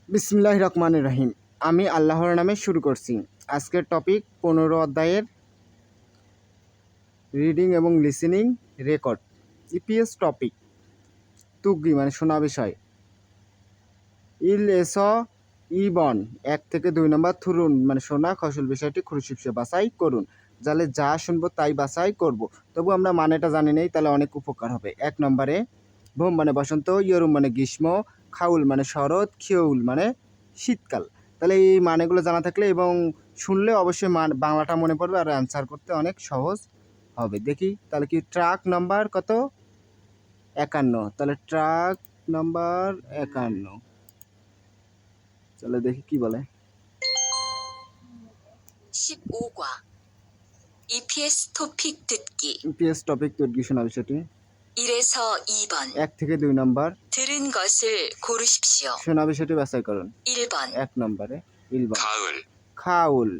বিসমিল্লাহির রহমানির রহিম। আমি আল্লাহর নামে শুরু করছি। আজকের টপিক 15 অধ্যায়ের রিডিং এবং লিসেনিং রেকর্ড। ইপিএস টপিক তুগি মানে শোনা বিষয়। ইল এস ইবন 1 থেকে 2 নম্বর থুরুন মানে শোনা ফসল বিষয়টি খুরশিপসে বাছাই করুন। যাহলে যা শুনবো তাই বাছাই করব। তবু আমরা মানেটা জানি নেই, তাহলে অনেক উপকার হবে। 1 নম্বরে ভোম মানে বসন্ত, ইয়রুম মানে গ্রীষ্ম, খাউল মানে শরৎ, খিয়উল মানে শীতকাল। তাহলে এই মানেগুলো জানা থাকলে এবং শুনলে অবশ্যই বাংলাটা মনে পড়বে আর অ্যান্সার করতে অনেক সহজ হবে। দেখি তাহলে কি ট্রাক নাম্বার কত? 51। তাহলে ট্রাক নাম্বার 51। তাহলে দেখি কি বলে। 15과 EPS 토픽 듣기 ইপিএস টপিক তুর্কি শোনা বিষয়টি 1에서 2번 1 থেকে 2 নম্বর 들은 것을 고르십시오. শোনা বিষয়টি বাছাই করুন। 1번 1 নম্বরে ইলবা 가을, খাউল।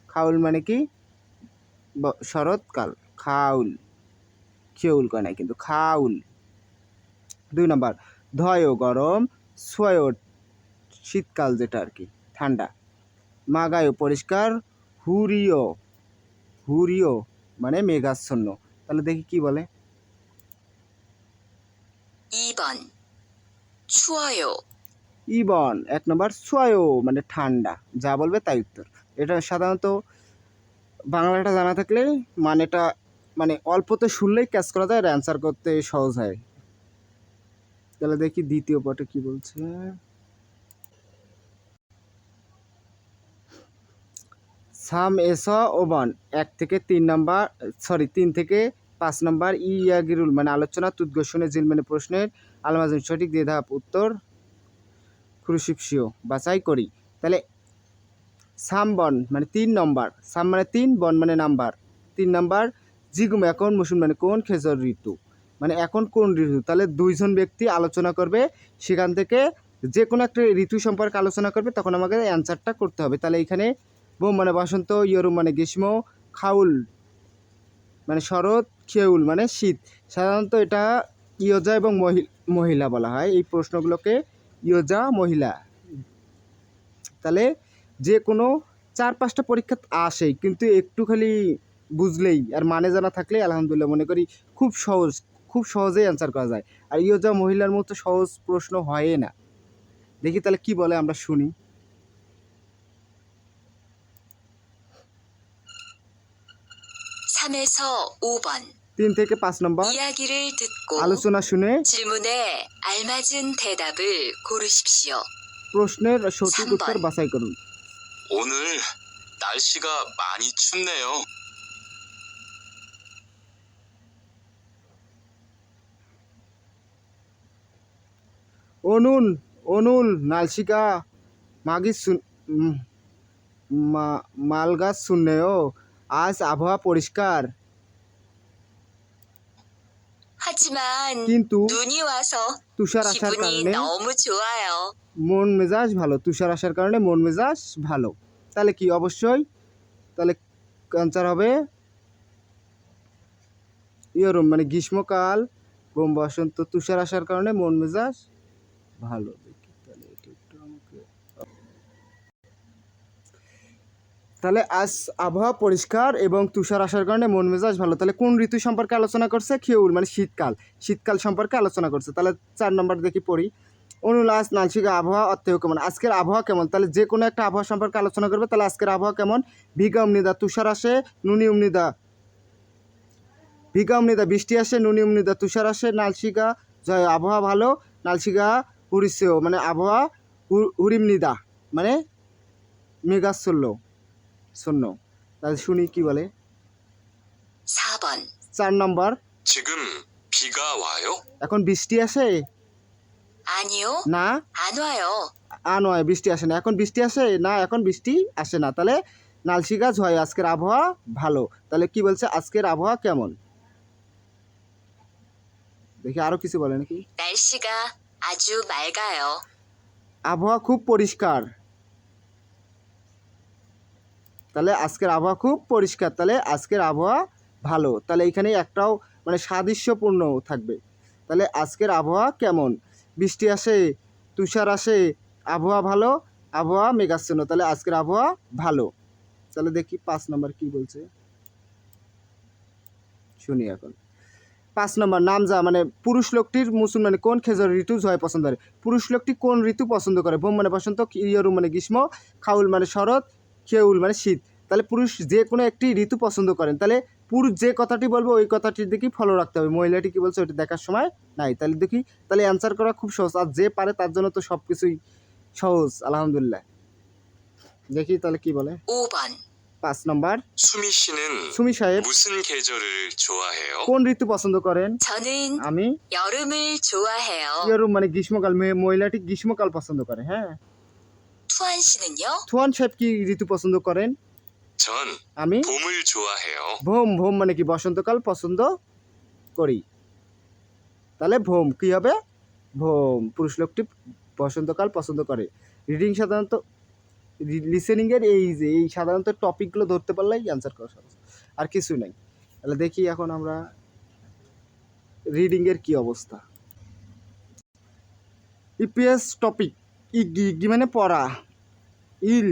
খাউল মানে কি? শরৎকাল। খাউল, খিউল কয় না কিন্তু খাউল। 2 নম্বর ধয় গরম, সোয় শীতকাল যেটা আর কি ঠান্ডা, মাগায় পরিষ্কার, হুরিও হুরিও মানে মেঘাচ্ছন্ন। তাহলে দেখি কি বলে। 2번 추워요. ইবন 1 নম্বর সোয় মানে ঠান্ডা, যা বলবে তাই উত্তর। এটা সাধারণত বাংলাটা জানা থাকলে মানেটা মানে অল্পতে শুনলেই ক্যাচ করা যায় আর অ্যান্সার করতে সহজ হয়। তাহলে দেখি দ্বিতীয় পার্টে কি বলছে। সাম এস ওবান 1 থেকে 3 নম্বর 3 থেকে 5 নম্বর ইয়াগিরুল মানে আলোচনা, তুদ্গোষণে জিল মানে প্রশ্নের, আলমাজন সঠিক দিয়ে ধাপ উত্তর খুরশিপসিও বাছাই করি। তাহলে সাম বন মানে 3 নম্বর, সাম মানে 3, বন মানে নাম্বার। 3 নম্বর জিগুম এখন মুসুম মানে কোন, খেজর ঋতু মানে এখন কোন ঋতু। তাহলে 2 জন ব্যক্তি আলোচনা করবে, সেখান থেকে যে কোনো একটা ঋতু সম্পর্কে আলোচনা করবে, তখন আমাকে অ্যান্সারটা করতে হবে। তাহলে এখানে বোম মানে বসন্ত, ইয়রুম মানে গ্রীষ্ম, খাউল মানে শরৎ, খিয়উল মানে শীত। সাধারণত এটা ইয়োজা এবং মহিলা বলা হয়। এই প্রশ্নগুলোকে ইয়োজা মহিলা। তাহলে যে কোনো 4-5টা পরীক্ষা আসেই, কিন্তু একটু খালি বুঝলেই আর মানে জানা থাকলে আলহামদুলিল্লাহ মনে করি খুব সহজেই অ্যান্সার করা যায়। আর ইয়োজা মহিলার মতো সহজ প্রশ্ন হয় না। দেখি তাহলে কি বলে, আমরা শুনি। 3에서 5번 3 থেকে 5 নম্বর 이야기를 듣고 আলোচনা শুনে 질문에 알맞은 대답을 고르십시오. প্রশ্নের সঠিক 3번 উত্তর বাছাই করুন। 오늘 날씨가 많이 춥네요. অনুল নালশিকা মালগাছ শুনলেও আজ আবহাওয়া পরিষ্কার, 하지만 কিন্তু 눈이 와서 তুষার আসার 기분이 কারণে 너무 좋아요. মন মেজাজ ভালো। তুষার আসার কারণে মন মেজাজ ভালো। তাহলে কি অবশ্যই তাহলে অ্যান্সার হবে ইয়রম মানে গ্রীষ্মকাল, বোম বসন্ত, তুষার আসার কারণে মন মেজাজ ভালো। তাহলে আজ আবহাওয়া পরিষ্কার এবং তুষার আসার কারণে মন মেজাজ ভালো। তাহলে কোন ঋতু সম্পর্কে আলোচনা করছে? খিয়উল মানে শীতকাল সম্পর্কে আলোচনা করছে। তাহলে 4 নম্বর দেখি পড়ি। অনুলাস নালশিকা আবহাওয়া অত্যেয় কেমন, আজকের আবহাওয়া কেমন। তাহলে যে কোনো একটা আবহাওয়া সম্পর্কে আলোচনা করবে, তাহলে আজকের আবহাওয়া কেমন। ভিগা অমনিদা তুষার আসে, নুনি অমনিদা ভিগা অমনিদা বৃষ্টি আসে, নুনি অমনিদা তুষার আসে, নালশিকা জয় আবহাওয়া ভালো, নালশিকা হুরিসেও মানে আবহাওয়া হুরিমনিদা মানে মেঘাচ্ছন্ন। তাহলে শুনি কি বলে। 4번 4 নম্বর 지금 비가 와요? এখন বৃষ্টি আসে 아니요, না, 안 와요. নয় বৃষ্টি আসে না। এখন বৃষ্টি আসে না, এখন বৃষ্টি আসে না। তাহলে নালশি গাছ হয় আজকের আবহাওয়া ভালো। তাহলে কি বলছে আজকের আবহাওয়া কেমন, দেখি আরো কিছু বলে নাকি। 날씨가 아주 맑아요. আবহাওয়া খুব পরিষ্কার। তাহলে আজকের আবহাওয়া খুব পরিষ্কার, তাহলে আজকের আবহাওয়া ভালো। তাহলে এখানে একটাও মানে সাদৃশ্যপূর্ণ থাকবে। তাহলে আজকের আবহাওয়া কেমন, বৃষ্টি আসে, তুষার আসে, আবহাওয়া ভালো, আবহাওয়া মেঘাচ্ছন্ন, তাহলে আজকের আবহাওয়া ভালো। তাহলে দেখি 5 নম্বর কি বলছে, শুনি এখন। 5 নম্বর নামজা মানে পুরুষ লোকটির মুসলমানে কোন খেজুর ঋতু জয় পছন্দ করে? পুরুষ লোকটি কোন ঋতু পছন্দ করে? বোম মানে বসন্ত, ইয়রু মানে গ্রীষ্ম, খাউল মানে শরৎ, খেউল মানে শীত। তাহলে পুরুষ যে কোনো একটি ঋতু পছন্দ করেন। তাহলে পুরুষ যে কথাটি বলবো ওই কথাটির দিকেই ফলো রাখতে হবে, মহিলাটি কি বলছে ওইটা দেখার সময় নাই। তাহলে দেখি, তাহলে অ্যান্সার করা খুব সহজ, আর যে পারে তার জন্য তো সব কিছুই সহজ আলহামদুলিল্লাহ। দেখি তাহলে কি বলে। 5번. 5 নম্বর, 수미 씨는 সুমি সাহেব 무슨 계절을 좋아해요? কোন ঋতু পছন্দ করেন? 저는 আমি 여름을 좋아해요. ইয়রু মানে গ্রীষ্মকাল, মহিলাটি গ্রীষ্মকাল পছন্দ করে। হ্যাঁ, 투안 씨는요? থুয়ান সাহেব কি ঋতু পছন্দ করেন? 전 আমি 봄을 좋아해요. ভোম, ভোম মানে কি বসন্তকাল পছন্দ করি। তাহলে ভোম কি হবে? ভোম, পুরুষ লোকটি বসন্তকাল পছন্দ করে। রিডিং সাধারণত, লিসেনিংয়ের এই সাধারণত টপিকগুলো ধরতে পারলেই অ্যান্সার করা সহজ, আর কিছু নাই। তাহলে দেখি এখন আমরা রিডিংয়ের কি অবস্থা। ইপিএস টপিক, ইগি মানে পড়া, ইল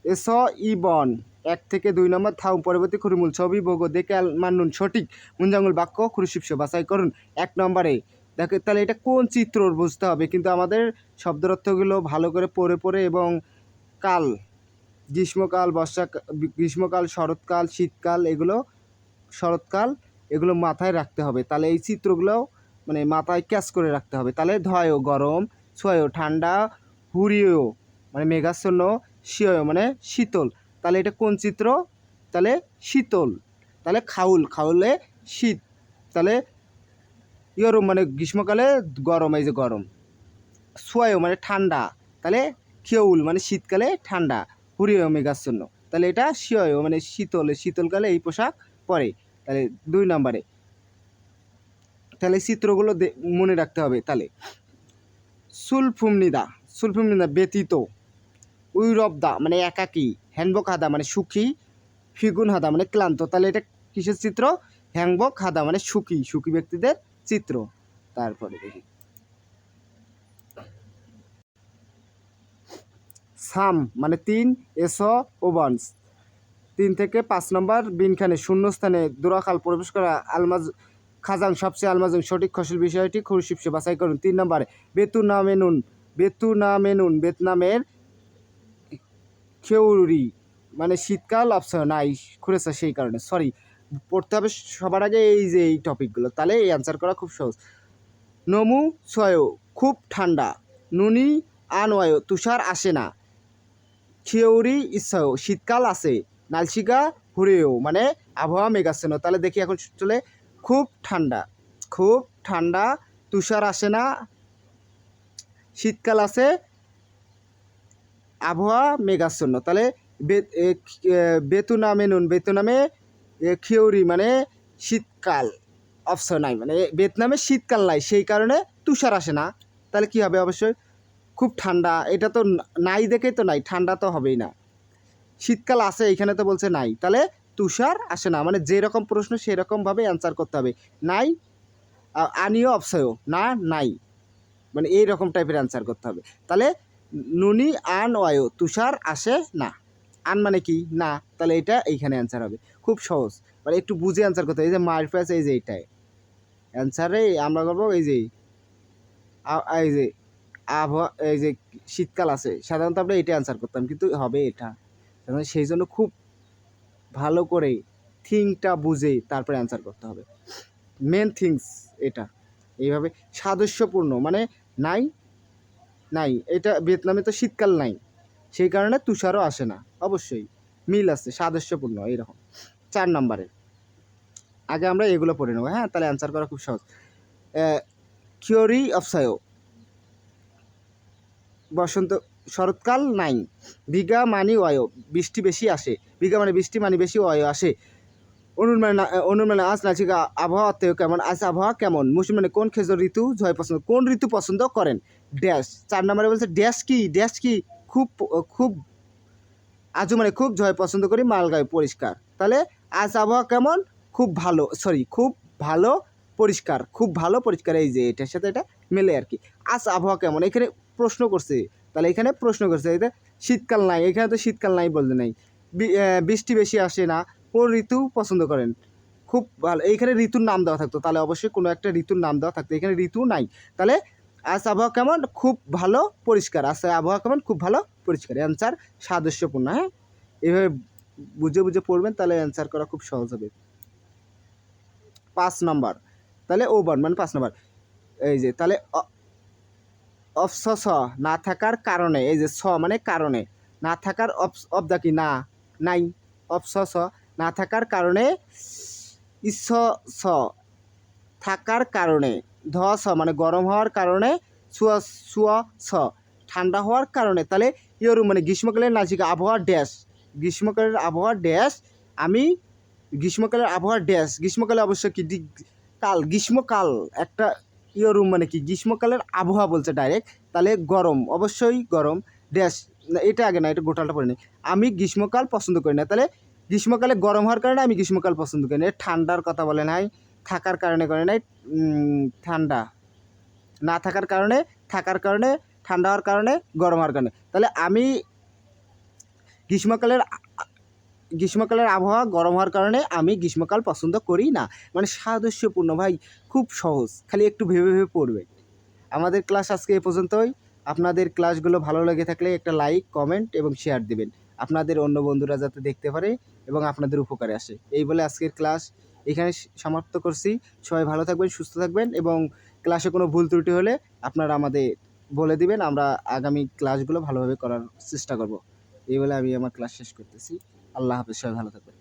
এস ইবন 1 থেকে 2 নম্বর থাউ পরবর্তী খুরিমুল ছবি বগো দেখে মান্নুন সঠিক মুঞ্জাঙ্গুল বাক্য খুরুশিপস বাছাই করুন। 1 নম্বরে দেখো, তাহলে এটা কোন চিত্র বুঝতে হবে, কিন্তু আমাদের শব্দের অর্থগুলো ভালো করে পড়ে এবং কাল, গ্রীষ্মকাল, গ্রীষ্মকাল, শরৎকাল, শীতকাল, শরৎকাল এগুলো মাথায় রাখতে হবে। তাহলে এই চিত্রগুলো মানে মাথায় ক্যাচ করে রাখতে হবে। তাহলে ধয়ও গরম, ছয়ও ঠান্ডা, হুরিও মানে মেঘাচ্ছন্ন, শিয় মানে শীতল। তাহলে এটা কোন চিত্র? তাহলে শীতল। তাহলে খাউল, খাউলে শীত। তাহলে ইয়রম মানে গ্রীষ্মকালে গরম, এই যে গরম। সোয়ায়ও মানে ঠান্ডা, তাহলে খেউল মানে শীতকালে ঠান্ডা, হুরিও মেঘাচ্ছন্ন। তাহলে এটা শিয় মানে শীতলকালে এই পোশাক পরে। তাহলে 2 নম্বরে তাহলে চিত্রগুলো মনে রাখতে হবে। তাহলে সুলফুমনিদা ব্যতীত, উইরবদা মানে একাকী, হ্যান্ডবক হাদা মানে সুখী, ফিগুন হাদা মানে ক্লান্ত। তাহলে এটা কিসের চিত্র? হ্যাংবক হাদা মানে সুখী ব্যক্তিদের চিত্র। তারপরে দেখি সাম মানে 3, এস ওবান্স 3 থেকে 5 নম্বর বিনখানে শূন্যস্থানে দোরাখাল প্রবেশ করা আলমাজ খাজাং সবচেয়ে আলমাজং সঠিক ফসল বিষয়টি খুরশিপসে বাছাই করুন। 3 নম্বরে ভিয়েতনামের খেউরি মানে শীতকাল অপশন নাই খুঁড়েছে, সেই কারণে সরি পড়তে হবে সবার আগে এই টপিকগুলো, তাহলে এই অ্যান্সার করা খুব সহজ। নমু ছয়ও খুব ঠান্ডা, নুনি আনওয়ায়ো তুষার আসে না, খেউরি ইচ্ছাও শীতকাল আছে, নালশিকা হুরেও মানে আবহাওয়া মেঘাচ্ছন্ন। তাহলে দেখি এখন চলে খুব ঠান্ডা, তুষার আসে না, শীতকাল আছে, আবহাওয়া মেঘাচ্ছন্ন। তাহলে বেতুনামে খিউরি মানে শীতকাল অপশন নাই, মানে ভিয়েতনামে শীতকাল নাই সেই কারণে তুষার আসে না। তাহলে কি হবে? অবশ্যই খুব ঠান্ডা, এটা তো নাই দেখেই তো নাই, ঠান্ডা তো হবেই না। শীতকাল আছে এইখানে তো বলছে নাই, তাহলে তুষার আসে না, মানে যেরকম প্রশ্ন সেরকমভাবে অ্যান্সার করতে হবে। নাই আনিও অপশয় না নাই, মানে এইরকম টাইপের অ্যান্সার করতে হবে। তাহলে নুনি আন ওয়ায়ো তুষার আসে না, আন মানে কি না, তাহলে এটা এইখানে অ্যান্সার হবে। খুব সহজ, মানে একটু বুঝে অ্যান্সার করতে হবে। এই যে মারফাস, এই যে এইটাই অ্যান্সারে আমরা করবো। এই যে আবহাওয়া, এই যে শীতকাল আছে, সাধারণত আমরা এটা অ্যান্সার করতাম, কিন্তু হবে এটা। সেই জন্য খুব ভালো করে থিংটা বুঝে তারপরে অ্যান্সার করতে হবে। মেন থিংস এটা এইভাবে সাদৃশ্যপূর্ণ মানে নাই, এটা ভিয়েতনামে তো শীতকাল নাই, সেই কারণে তুষারও আসে না। অবশ্যই মিল আছে, সাদৃশ্যপূর্ণ এইরকম। 4 নম্বরে আগে আমরা এগুলো পড়ে নেবো, হ্যাঁ, তাহলে অ্যান্সার করা খুব সহজ। থিওরি অফ সায়ো শরৎকাল নাই, বিঘা মানি ওয়ো বৃষ্টি বেশি আসে, বিঘা মানে বৃষ্টি মানি বেশি ওয়ো আসে, অনুমান আজ নাচিকা আবহাওয়া কেমন, আজ আবহাওয়া কেমন, মুসলমানে কোন খেজুর ঋতু জয় পছন্দ, কোন ঋতু পছন্দ করেন, ড্যাশ। 4 নম্বরে বলছে ড্যাশ কি খুব আজও মানে খুব জয় পছন্দ করি, মালগাঁও পরিষ্কার। তাহলে আজ আবহাওয়া কেমন, খুব ভালো পরিষ্কার, এই যে এটার সাথে এটা মেলে আর কি। আজ আবহাওয়া কেমন, এখানে প্রশ্ন করছে, তাহলে এখানে প্রশ্ন করছে এটা শীতকাল নাই, এখানে তো শীতকাল নাই বলতে নাই। বৃষ্টি বেশি আসে না, কোন ঋতু পছন্দ করেন? খুব ভালো, এইখানে ঋতুর নাম দেওয়া থাকতো, তাহলে অবশ্যই কোনো একটা ঋতুর নাম দেওয়া থাকতো, এখানে ঋতু নাই। তাহলে আজ আবহাওয়া কেমন? খুব ভালো পরিষ্কার। আজ আবহাওয়া কেমন? খুব ভালো পরিষ্কার। অ্যান্সার সাদৃশ্যপূর্ণ। হ্যাঁ, এভাবে বুঝে বুঝে পড়বেন, তাহলে অ্যান্সার করা খুব সহজ হবে। 5 নম্বর, তাহলে ওবান মানে 5 নম্বর। এই যে তাহলে অফস না থাকার কারণে, এই যে স মানে কারণে, না থাকার অবদা কি না, নাই, অফস না থাকার কারণে, ইস স থাকার কারণে, ধ স মানে গরম হওয়ার কারণে, সুয়া সুয়া স ঠান্ডা হওয়ার কারণে। তাহলে ইয়রু মানে গ্রীষ্মকালের নাজিকা আবহাওয়া ড্যাশ, গ্রীষ্মকালের আবহাওয়া ড্যাশ, আমি গ্রীষ্মকালের আবহাওয়া ড্যাশ, গ্রীষ্মকালে অবশ্য কি কাল, গ্রীষ্মকাল একটা ইয়রুম মানে কি গ্রীষ্মকালের আবহাওয়া বলছে ডাইরেক্ট, তাহলে গরম, অবশ্যই গরম, ড্যাশ এটা আগে না, এটা গোটালটা পড়ে নেই। আমি গ্রীষ্মকাল পছন্দ করি না, তাহলে গ্রীষ্মকালে গরম হওয়ার কারণে আমি গ্রীষ্মকাল পছন্দ করি না। ঠান্ডার কথা বলে নাই, থাকার কারণে করে নাই, ঠান্ডা না থাকার কারণে, থাকার কারণে, ঠান্ডা হওয়ার কারণে, গরম হওয়ার কারণে। তাহলে আমি গ্রীষ্মকালের আবহাওয়া গরম হওয়ার কারণে আমি গ্রীষ্মকাল পছন্দ করি না। মানে সাদৃশ্যপূর্ণ ভাই, খুব সহজ, খালি একটু ভেবে ভেবে পড়বে। আমাদের ক্লাস আজকে এ পর্যন্তই। আপনাদের ক্লাসগুলো ভালো লেগে থাকলে একটা লাইক, কমেন্ট এবং শেয়ার দিবেন, আপনাদের অন্য বন্ধুরা যাতে দেখতে পারে এবং আপনাদের উপকারে আসে। এই বলে আজকের ক্লাস এখানে সমাপ্ত করছি। সবাই ভালো থাকবেন, সুস্থ থাকবেন এবং ক্লাসে কোনো ভুল ত্রুটি হলে আপনারা আমাদের বলে দিবেন, আমরা আগামী ক্লাসগুলো ভালোভাবে করার চেষ্টা করব। এই বলে আমি আমার ক্লাস শেষ করতেছি। আল্লাহ হাফেজ, সবাই ভালো থাকবেন।